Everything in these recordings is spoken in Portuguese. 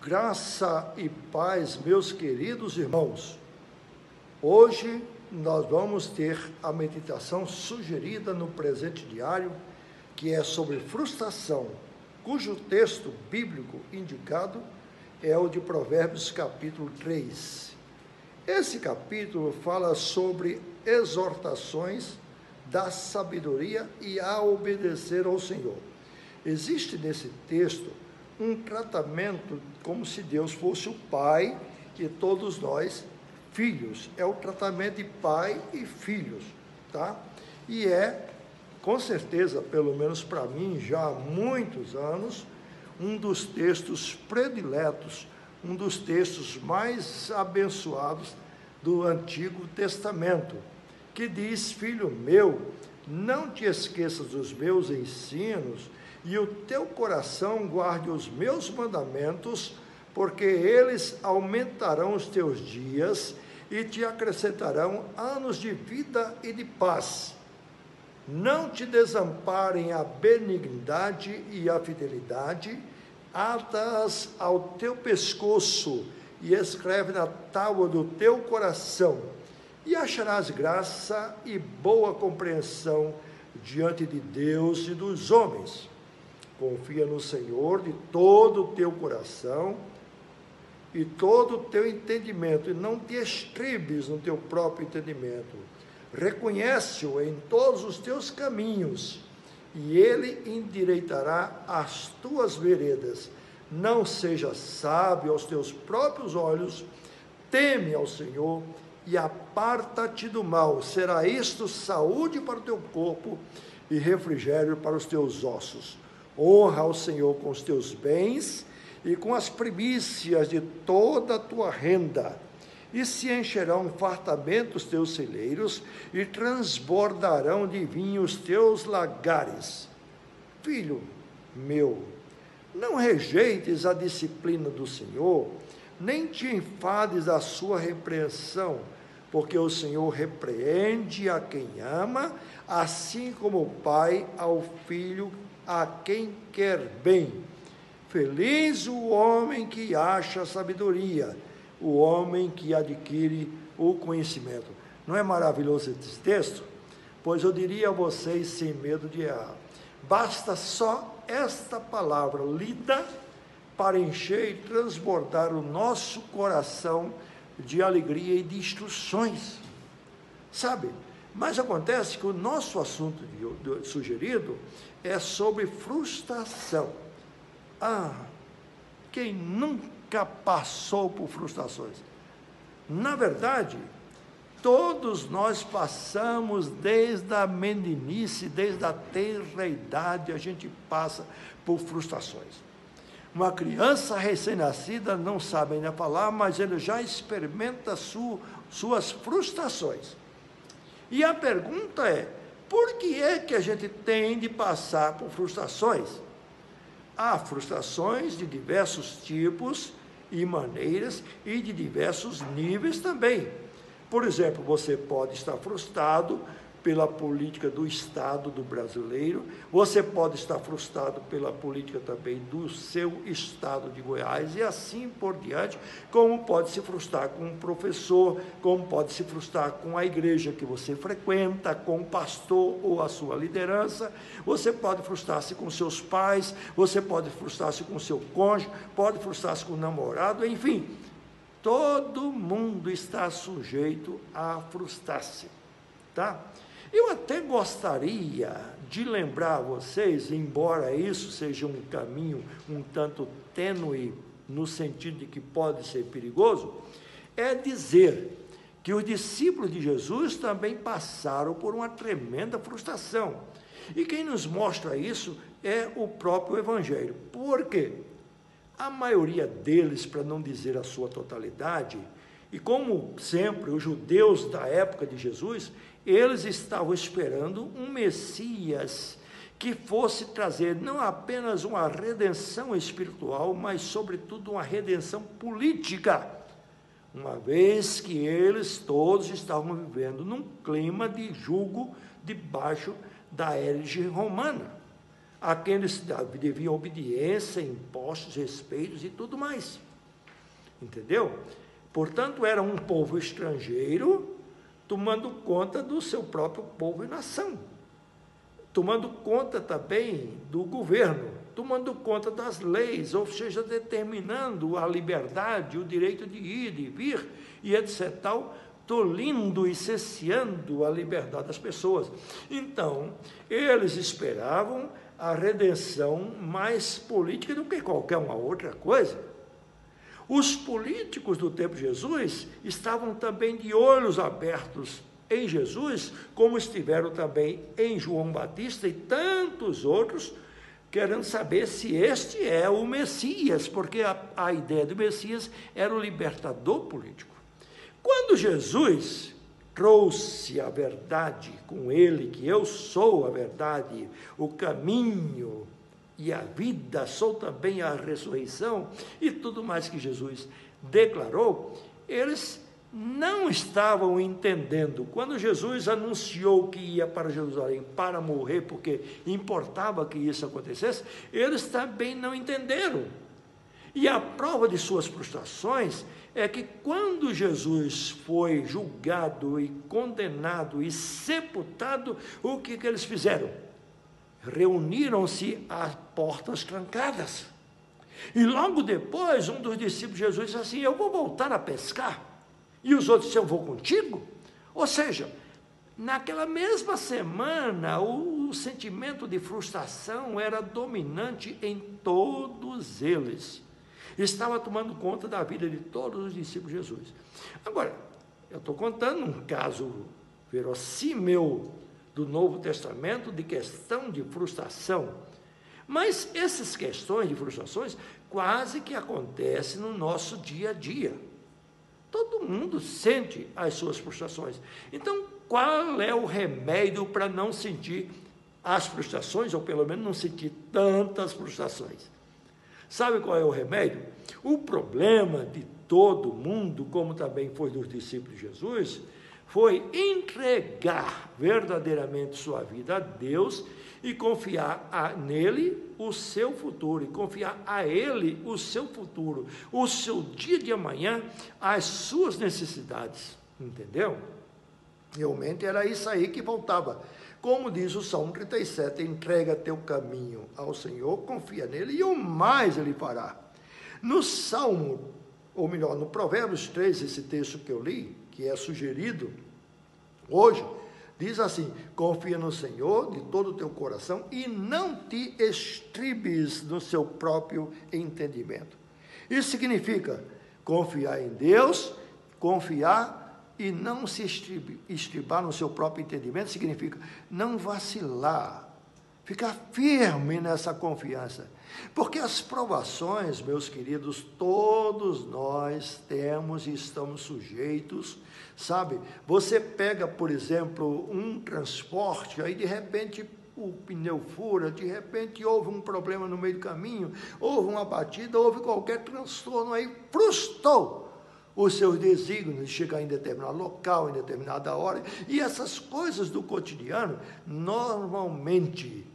Graça e paz, meus queridos irmãos. Hoje nós vamos ter a meditação sugerida no presente diário, que é sobre frustração, cujo texto bíblico indicado é o de Provérbios capítulo 3. Esse capítulo fala sobre exortações da sabedoria e a obedecer ao Senhor. Existe nesse texto um tratamento como se Deus fosse o pai e todos nós filhos. É o tratamento de pai e filhos, tá? E é, com certeza, pelo menos para mim, já há muitos anos, um dos textos prediletos, um dos textos mais abençoados do Antigo Testamento, que diz: filho meu, não te esqueças dos meus ensinos, e o teu coração guarde os meus mandamentos, porque eles aumentarão os teus dias e te acrescentarão anos de vida e de paz. Não te desamparem a benignidade e a fidelidade, ata-as ao teu pescoço e escreve na tábua do teu coração, e acharás graça e boa compreensão diante de Deus e dos homens. Confia no Senhor de todo o teu coração e todo o teu entendimento, e não te estribes no teu próprio entendimento. Reconhece-o em todos os teus caminhos, e ele endireitará as tuas veredas. Não seja sábio aos teus próprios olhos, teme ao Senhor e aparta-te do mal. Será isto saúde para o teu corpo e refrigério para os teus ossos. Honra ao Senhor com os teus bens e com as primícias de toda a tua renda, e se encherão fartamente os teus celeiros, e transbordarão de vinho os teus lagares. Filho meu, não rejeites a disciplina do Senhor, nem te enfades da sua repreensão, porque o Senhor repreende a quem ama, assim como o pai ao filho a quem quer bem. Feliz o homem que acha sabedoria, o homem que adquire o conhecimento. Não é maravilhoso esse texto? Pois eu diria a vocês, sem medo de errar, basta só esta palavra lida para encher e transbordar o nosso coração de alegria e de instruções, sabe? Mas acontece que o nosso assunto sugerido é sobre frustração. Quem nunca passou por frustrações? Na verdade, todos nós passamos desde a meninice, desde a tenra idade, a gente passa por frustrações. Uma criança recém-nascida não sabe ainda falar, mas ele já experimenta suas frustrações. E a pergunta é: por que é que a gente tem de passar por frustrações? Há frustrações de diversos tipos e maneiras e de diversos níveis também. Por exemplo, você pode estar frustrado pela política do Estado do brasileiro, você pode estar frustrado pela política também do seu estado de Goiás, e assim por diante, como pode se frustrar com um professor, como pode se frustrar com a igreja que você frequenta, com o pastor ou a sua liderança, você pode frustrar-se com seus pais, você pode frustrar-se com seu cônjuge, pode frustrar-se com o namorado, enfim, todo mundo está sujeito a frustrar-se, tá? Eu até gostaria de lembrar a vocês, embora isso seja um caminho um tanto tênue, no sentido de que pode ser perigoso, é dizer que os discípulos de Jesus também passaram por uma tremenda frustração. E quem nos mostra isso é o próprio Evangelho. Por quê? A maioria deles, para não dizer a sua totalidade, e como sempre os judeus da época de Jesus, eles estavam esperando um Messias que fosse trazer não apenas uma redenção espiritual, mas sobretudo uma redenção política, uma vez que eles todos estavam vivendo num clima de jugo debaixo da érige romana. a quem eles deviam obediência, impostos, respeitos e tudo mais. entendeu? Portanto, era um povo estrangeiro tomando conta do seu próprio povo e nação, tomando conta também do governo, tomando conta das leis, ou seja, determinando a liberdade, o direito de ir, de vir, e etc. tal, tolindo e cesseando a liberdade das pessoas. Então, eles esperavam a redenção mais política do que qualquer uma outra coisa. Os políticos do tempo de Jesus estavam também de olhos abertos em Jesus, como estiveram também em João Batista e tantos outros, querendo saber se este é o Messias, porque a ideia do Messias era o libertador político. Quando Jesus trouxe a verdade com ele, que eu sou a verdade, o caminho e a vida, sou também a ressurreição, e tudo mais que Jesus declarou, eles não estavam entendendo. Quando Jesus anunciou que ia para Jerusalém para morrer, porque importava que isso acontecesse, eles também não entenderam. E a prova de suas frustrações é que quando Jesus foi julgado e condenado e sepultado, o que eles fizeram? Reuniram-se às portas trancadas. E logo depois, um dos discípulos de Jesus disse assim: eu vou voltar a pescar. E os outros disseram: eu vou contigo? Ou seja, naquela mesma semana, o sentimento de frustração era dominante em todos eles. Estava tomando conta da vida de todos os discípulos de Jesus. Agora, eu estou contando um caso verossímil do Novo Testamento de questão de frustração. Mas essas questões de frustrações quase que acontecem no nosso dia a dia. Todo mundo sente as suas frustrações. Então, qual é o remédio para não sentir as frustrações, ou pelo menos não sentir tantas frustrações? Sabe qual é o remédio? O problema de todo mundo, como também foi dos discípulos de Jesus, foi entregar verdadeiramente sua vida a Deus e confiar nele o seu futuro, e confiar a ele o seu futuro, o seu dia de amanhã, as suas necessidades, entendeu? Realmente era isso aí que faltava. Como diz o Salmo 37, entrega teu caminho ao Senhor, confia nele e o mais ele fará. No Salmo, ou melhor, no Provérbios 3, esse texto que eu li, que é sugerido hoje, diz assim: confia no Senhor de todo o teu coração e não te estribes no seu próprio entendimento. Isso significa confiar em Deus, confiar e não se estribar no seu próprio entendimento, significa não vacilar, ficar firme nessa confiança. Porque as provações, meus queridos, todos nós temos e estamos sujeitos, sabe? Você pega, por exemplo, um transporte, aí de repente o pneu fura, de repente houve um problema no meio do caminho, houve uma batida, houve qualquer transtorno, aí frustrou os seus desígnios de chegar em determinado local, em determinada hora, e essas coisas do cotidiano, normalmente,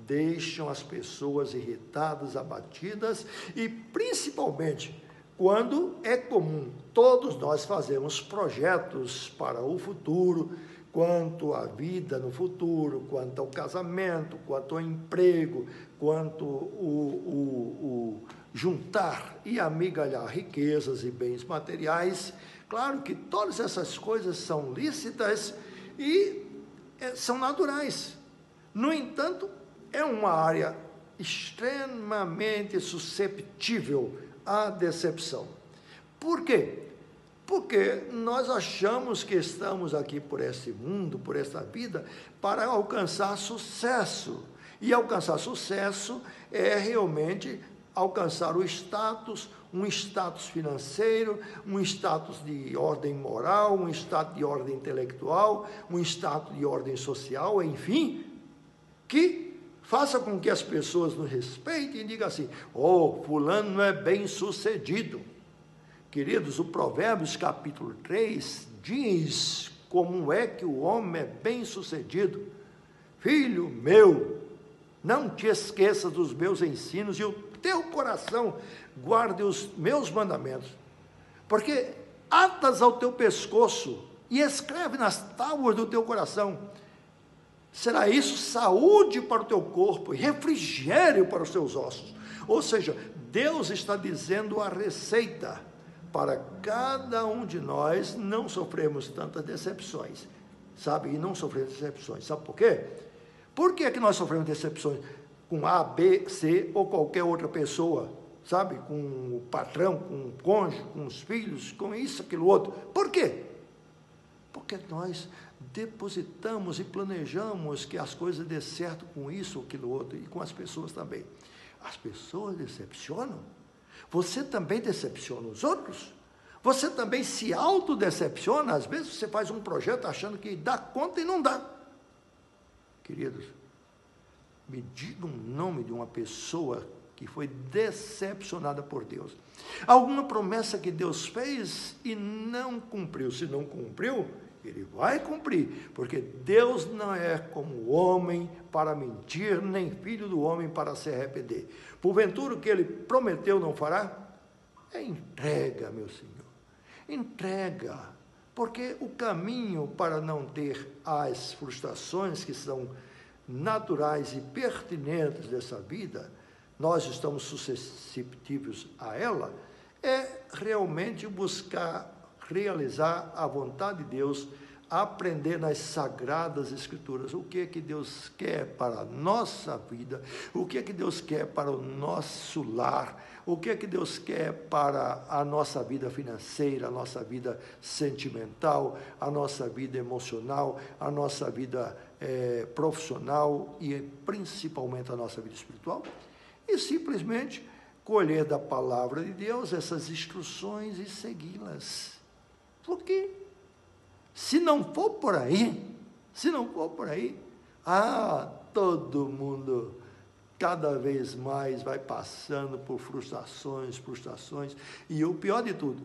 deixam as pessoas irritadas, abatidas, e principalmente quando é comum todos nós fazermos projetos para o futuro, quanto à vida no futuro, quanto ao casamento, quanto ao emprego, quanto o juntar e amigalhar riquezas e bens materiais. Claro que todas essas coisas são lícitas e são naturais. No entanto, é uma área extremamente susceptível à decepção. Por quê? Porque nós achamos que estamos aqui por esse mundo, por essa vida, para alcançar sucesso. E alcançar sucesso é realmente alcançar o status, um status financeiro, um status de ordem moral, um status de ordem intelectual, um status de ordem social, enfim, que faça com que as pessoas nos respeitem e digam assim: oh, fulano é bem sucedido. Queridos, o Provérbios capítulo 3 diz como é que o homem é bem sucedido. Filho meu, não te esqueças dos meus ensinos e o teu coração guarde os meus mandamentos. porque atas ao teu pescoço e escreve nas tábuas do teu coração. Será isso saúde para o teu corpo e refrigério para os teus ossos. Ou seja, Deus está dizendo a receita para cada um de nós não sofrermos tantas decepções, sabe? E não sofremos decepções. Sabe por quê? Por que nós sofremos decepções com A, B, C ou qualquer outra pessoa? Sabe? Com o patrão, com o cônjuge, com os filhos, com isso, aquilo, outro. Por quê? Porque nós depositamos e planejamos que as coisas dê certo com isso, aquilo, outro, e com as pessoas também. As pessoas decepcionam. Você também decepciona os outros? Você também se autodecepciona? Às vezes você faz um projeto achando que dá conta e não dá. Queridos, me diga um nome de uma pessoa que foi decepcionada por Deus. Alguma promessa que Deus fez e não cumpriu. Se não cumpriu, Ele vai cumprir, porque Deus não é como o homem para mentir, nem filho do homem para se arrepender. Porventura o que Ele prometeu não fará? É entrega, meu Senhor. Entrega, porque o caminho para não ter as frustrações que são naturais e pertinentes dessa vida, nós estamos suscetíveis a ela, é realmente buscar realizar a vontade de Deus, aprender nas Sagradas Escrituras o que é que Deus quer para a nossa vida, o que é que Deus quer para o nosso lar, o que é que Deus quer para a nossa vida financeira, a nossa vida sentimental, a nossa vida emocional, a nossa vida profissional e principalmente a nossa vida espiritual, e simplesmente colher da palavra de Deus essas instruções e segui-las. Porque se não for por aí, todo mundo cada vez mais vai passando por frustrações, e o pior de tudo,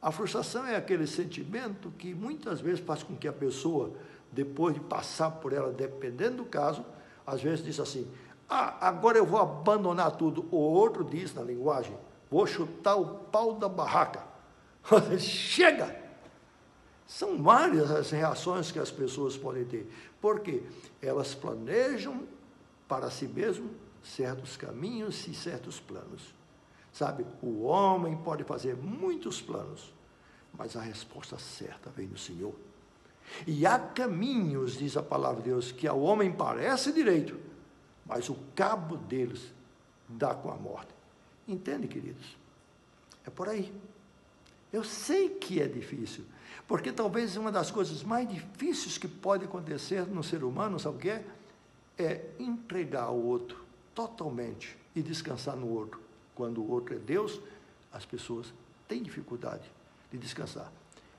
a frustração é aquele sentimento que muitas vezes faz com que a pessoa, depois de passar por ela, dependendo do caso, às vezes diz assim, agora eu vou abandonar tudo. O outro diz na linguagem, vou chutar o pau da barraca. Chega! São várias as reações que as pessoas podem ter, porque elas planejam para si mesmo certos caminhos e certos planos. Sabe, o homem pode fazer muitos planos, mas a resposta certa vem do Senhor. E há caminhos, diz a palavra de Deus, que ao homem parece direito, mas o cabo deles dá com a morte. Entende, queridos? É por aí. Eu sei que é difícil, porque talvez uma das coisas mais difíceis que pode acontecer no ser humano, sabe o que é? É entregar ao outro totalmente e descansar no outro. Quando o outro é Deus, as pessoas têm dificuldade de descansar.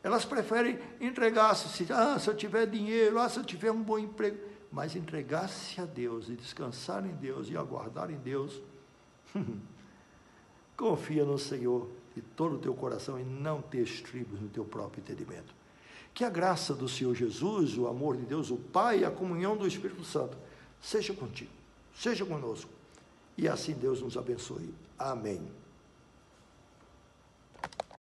Elas preferem entregar-se, se eu tiver dinheiro, se eu tiver um bom emprego, mas entregar-se a Deus e descansar em Deus e aguardar em Deus, confia no Senhor de todo o teu coração e não te estribes no teu próprio entendimento. Que a graça do Senhor Jesus, o amor de Deus, o Pai e a comunhão do Espírito Santo seja contigo, seja conosco, e assim Deus nos abençoe. Amém.